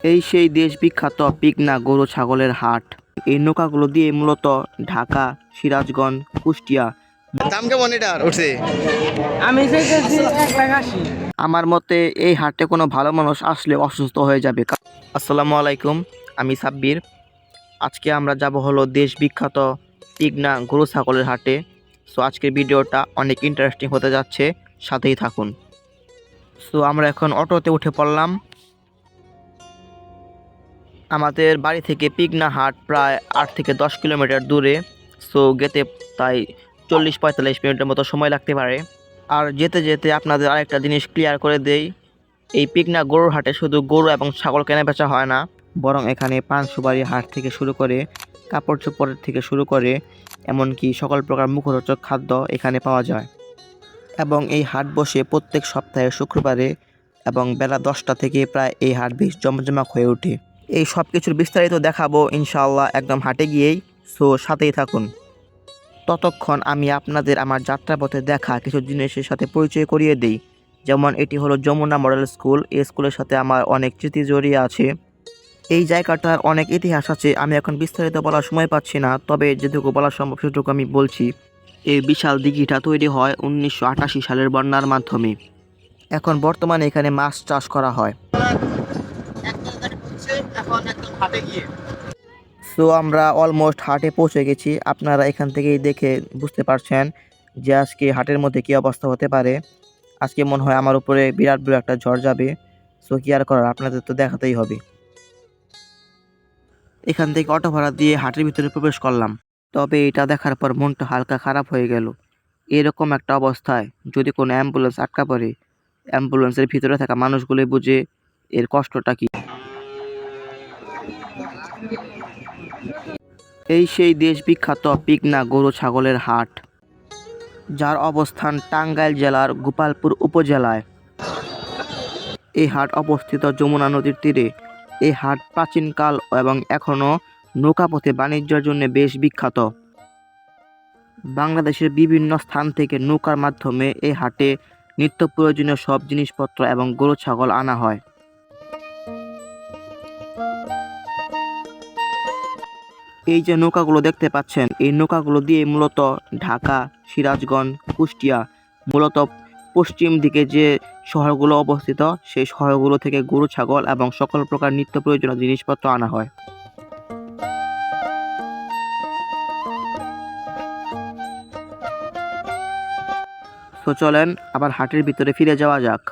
এই সেই দেশ বিখ্যাত পিকনা গরু ছাগলের হাট। এই নৌকাগুলো দিয়ে মূলত ঢাকা, সিরাজগঞ্জ, কুষ্টিয়া। দাম কেমন এটার উঠছে? আমি চাইতেছি 1,80,000। আমার মতে এই হাটে কোনো ভালো মানুষ আসলে অসুস্থ হয়ে যাবে। আসসালামু আলাইকুম, আমি সাব্বির। আজকে আমরা যাব হলো দেশ বিখ্যাত পিকনা গরু ছাগলের হাটে। সো আজকের ভিডিওটা অনেক ইন্টারেস্টিং হতে যাচ্ছে, সাথেই থাকুন। সো আমরা এখন অটোতে উঠে পড়লাম। আমাদের বাড়ি থেকে পিকনা হাট প্রায় 8 থেকে 10 কিলোমিটার দূরে। সো যেতে তাই 40-45 মিনিটের মতো সময় লাগতে পারে। আর যেতে যেতে আপনাদের আরেকটা জিনিস ক্লিয়ার করে দেই, এই পিকনা গরুর হাটে শুধু গরু এবং ছাগল কেনা বেচা হয় না, বরং এখানে পান সুপারি হাট থেকে শুরু করে কাপড় চোপড়ের থেকে শুরু করে এমনকি সকল প্রকার মুখরোচক খাদ্য এখানে পাওয়া যায়। এবং এই হাট বসে প্রত্যেক সপ্তাহে শুক্রবারে এবং বেলা 10টা থেকে প্রায় এই হাট বেশ জমজমাট হয়ে ওঠে। এই সব কিছুর বিস্তারিত দেখাবো ইনশাআল্লাহ একদম হাটে গিয়েই। সো সাথেই থাকুন। ততক্ষণ আমি আপনাদের আমার যাত্রাপথে দেখা কিছু জিনিসের সাথে পরিচয় করিয়ে দিই। যেমন এটি হলো যমুনা মডেল স্কুল। এই স্কুলের সাথে আমার অনেক স্মৃতি জড়িয়ে আছে। এই জায়গাটার অনেক ইতিহাস আছে, আমি এখন বিস্তারিত বলার সময় পাচ্ছি না, তবে যেটুকু বলা সম্ভব সেটুকু আমি বলছি। এই বিশাল দিঘিটা তৈরি হয় 1988 সালের বন্যার মাধ্যমে। এখন বর্তমানে এখানে মাছ চাষ করা হয়। সো আমরা অলমোস্ট হাটে পৌঁছে গেছি। আপনারা এখান থেকেই দেখে বুঝতে পারছেন যে আজকে হাটের মধ্যে কী অবস্থা হতে পারে। আজকে মনে হয় আমার উপরে বিরাট বড় একটা ঝড় যাবে। সো কি আর করার, আপনাদের তো দেখাতেই হবে। এখান থেকে অটো ভাড়া দিয়ে হাটের ভিতরে প্রবেশ করলাম, তবে এটা দেখার পর মনটা হালকা খারাপ হয়ে গেল। এরকম একটা অবস্থায় যদি কোনো অ্যাম্বুলেন্স আটকা পড়ে, অ্যাম্বুলেন্সের ভিতরে থাকা মানুষগুলোই বুঝে এর কষ্টটা কি। এই সেই দেশ বিখ্যাত পিকনা গরু ছাগলের হাট, যার অবস্থান টাঙ্গাইল জেলার গোপালপুর উপজেলায়। এই হাট অবস্থিত যমুনা নদীর তীরে। এই হাট প্রাচীনকাল এবং এখনও নৌকাপথে বাণিজ্যের জন্য বেশ বিখ্যাত। বাংলাদেশের বিভিন্ন স্থান থেকে নৌকার মাধ্যমে এই হাটে নিত্য প্রয়োজনীয় সব জিনিসপত্র এবং গরু ছাগল আনা হয়। এই যে নৌকাগুলো দেখতে পাচ্ছেন, এই নৌকাগুলো দিয়ে মূলত ঢাকা, সিরাজগঞ্জ, কুষ্টিয়া, মূলত পশ্চিম দিকে যে শহরগুলো অবস্থিত, সেই শহরগুলো থেকে গরু ছাগল এবং সকল প্রকার নিত্য প্রয়োজনীয় জিনিসপত্র আনা হয়। তো চলেন আবার হাটের ভিতরে ফিরে যাওয়া যাক।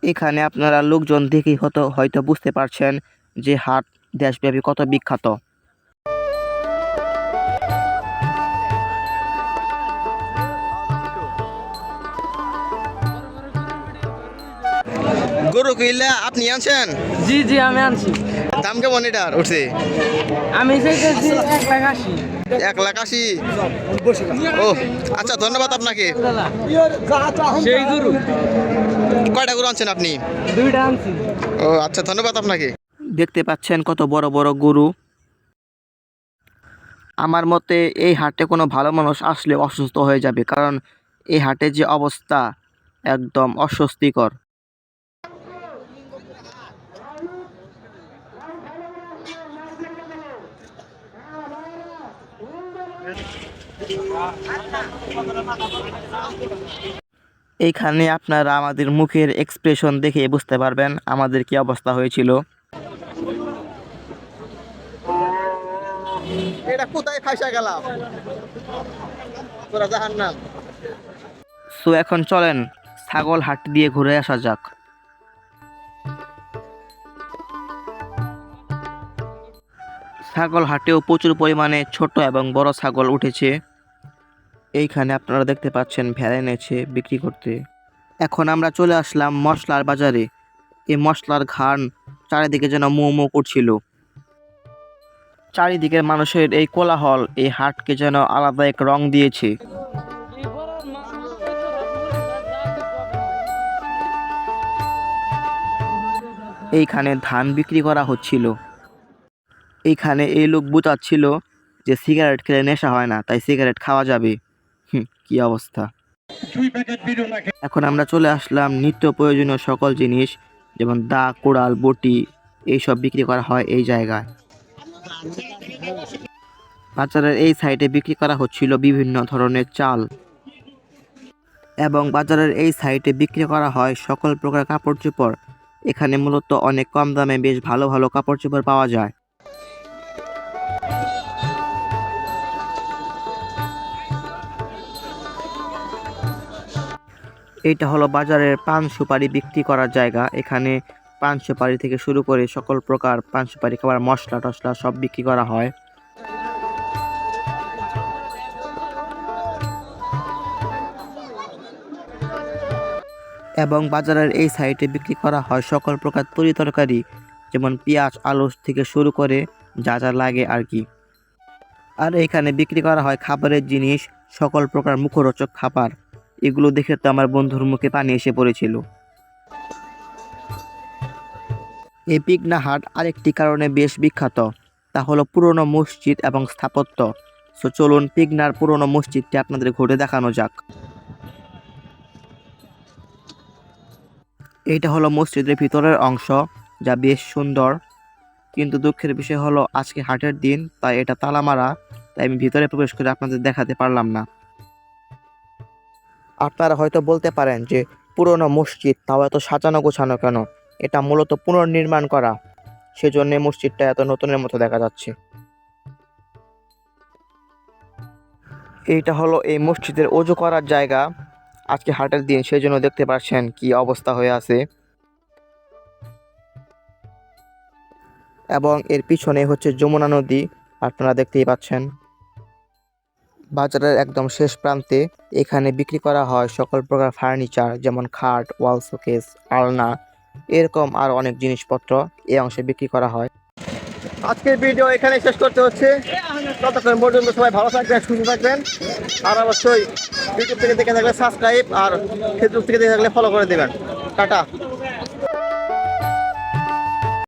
এখানে আপনারা লোকজন দেখেই হয়তো বুঝতে পারছেন যে হাট দেশব্যাপী কত বিখ্যাত। গরু কইলা আপনি আনছেন? জি জি আমি আনছি। দাম কেমন এটার উঠছে? আমি চাইতেছি 1,80,000। 1,80,000? ও আচ্ছা, ধন্যবাদ আপনাকে। সেই গরু কয়টা গরু আনছেন আপনি? 2টা আনছি। ও আচ্ছা, ধন্যবাদ আপনাকে। দেখতে পাচ্ছেন কত বড় বড় গরু। আমার মতে এই হাটে কোনো ভালো মানুষ আসলে অসুস্থ হয়ে যাবে, কারণ এই হাটে যে অবস্থা একদম অস্বস্তিকর। এইখানে আপনারা আমাদের মুখের এক্সপ্রেশন দেখে বুঝতে পারবেন আমাদের কি অবস্থা হয়েছিল। এটা কোথায় ফাইসা গেলাম? তোরা জাহান্নাম। সো এখন চলেন ছাগল হাট দিয়ে ঘুরে আসা যাক। ছাগল হাটেও প্রচুর পরিমাণে ছোট এবং বড় ছাগল উঠেছে। এইখানে আপনারা দেখতে পাচ্ছেন ভেড়া এনেছে বিক্রি করতে। এখন আমরা চলে আসলাম মশলার বাজারে। এই মশলার ঘ্রাণ চারিদিকে যেন মো মো করছিল। চারিদিকের মানুষের এই কোলাহল এই হাটকে যেন আলাদা এক রং দিয়েছে। এইখানে ধান বিক্রি করা হচ্ছিল। এইখানে এই লোক বুঝাচ্ছিল যে সিগারেট খেলে নেশা হয় না, তাই সিগারেট খাওয়া যাবে। কি অবস্থা! এখন আমরা চলে আসলাম নিত্য প্রয়োজনীয় সকল জিনিস যেমন দা, কোড়াল, বটি এইসব বিক্রি করা হয় এই জায়গায়। বাজারের এই সাইডে বিক্রি করা হচ্ছিল বিভিন্ন ধরনের চাল এবং বাজারের এই সাইডে বিক্রি করা হয় সকল প্রকার কাপড় চোপড়। এখানে মূলত অনেক কম দামে বেশ ভালো ভালো কাপড় চোপড় পাওয়া যায়। এইটা হলো বাজারের পান সুপারি বিক্রি করার জায়গা। এখানে পান সুপারি থেকে শুরু করে সকল প্রকার পান সুপারি খাবার মশলা টশলা সব বিক্রি করা হয়। এবং বাজারের এই সাইডে বিক্রি করা হয় সকল প্রকার তরি তরকারি যেমন পেঁয়াজ আলু থেকে শুরু করে যা যা লাগে আর কি। আর এখানে বিক্রি করা হয় খাবারের জিনিস, সকল প্রকার মুখরোচক খাবার। এগুলো দেখে তো আমার বন্ধুর মুখে পানি এসে পড়েছিল। এই পিকনা হাট আরেকটি কারণে বেশ বিখ্যাত, তা হলো পুরনো মসজিদ এবং স্থাপত্য। সো চলুন পিকনার পুরনো মসজিদটি আপনাদের ঘুরে দেখানো যাক। এইটা হলো মসজিদের ভিতরের অংশ, যা বেশ সুন্দর, কিন্তু দুঃখের বিষয় হলো আজকে হাটের দিন, তাই এটা তালা মারা, তাই আমি ভিতরে প্রবেশ করে আপনাদের দেখাতে পারলাম না। আপনারা হয়তো বলতে পারেন যে পুরনো মসজিদ তাও এত সাজানো গোছানো কেন? এটা মূলত পুনর্নির্মাণ করা, সেজন্য মসজিদটা এত নতুনের মতো দেখা যাচ্ছে। এইটা হলো এই মসজিদের ওযু করার জায়গা। আজকে হাটের দিন, সেই জন্য দেখতে পাচ্ছেন কি অবস্থা হয়ে আছে। এবং এর পিছনে হচ্ছে যমুনা নদী, আপনারা দেখতেই পাচ্ছেন। বাজারের একদম শেষ প্রান্তে এখানে বিক্রি করা হয় সকল প্রকার ফার্নিচার যেমন খাট, ওয়াল শোকেস, আলনা, এরকম আর অনেক জিনিসপত্র এই অংশে বিক্রি করা হয়। আজকের ভিডিও এখানে শেষ করতে হচ্ছে। ততক্ষণ পর্যন্ত সবাই ভালো থাকবেন, সুস্থ থাকবেন। আর অবশ্যই ইউটিউব থেকে দেখে থাকলে সাবস্ক্রাইব আর ফেসবুক থেকে দেখে থাকলে ফলো করে দেবেন। টাটা।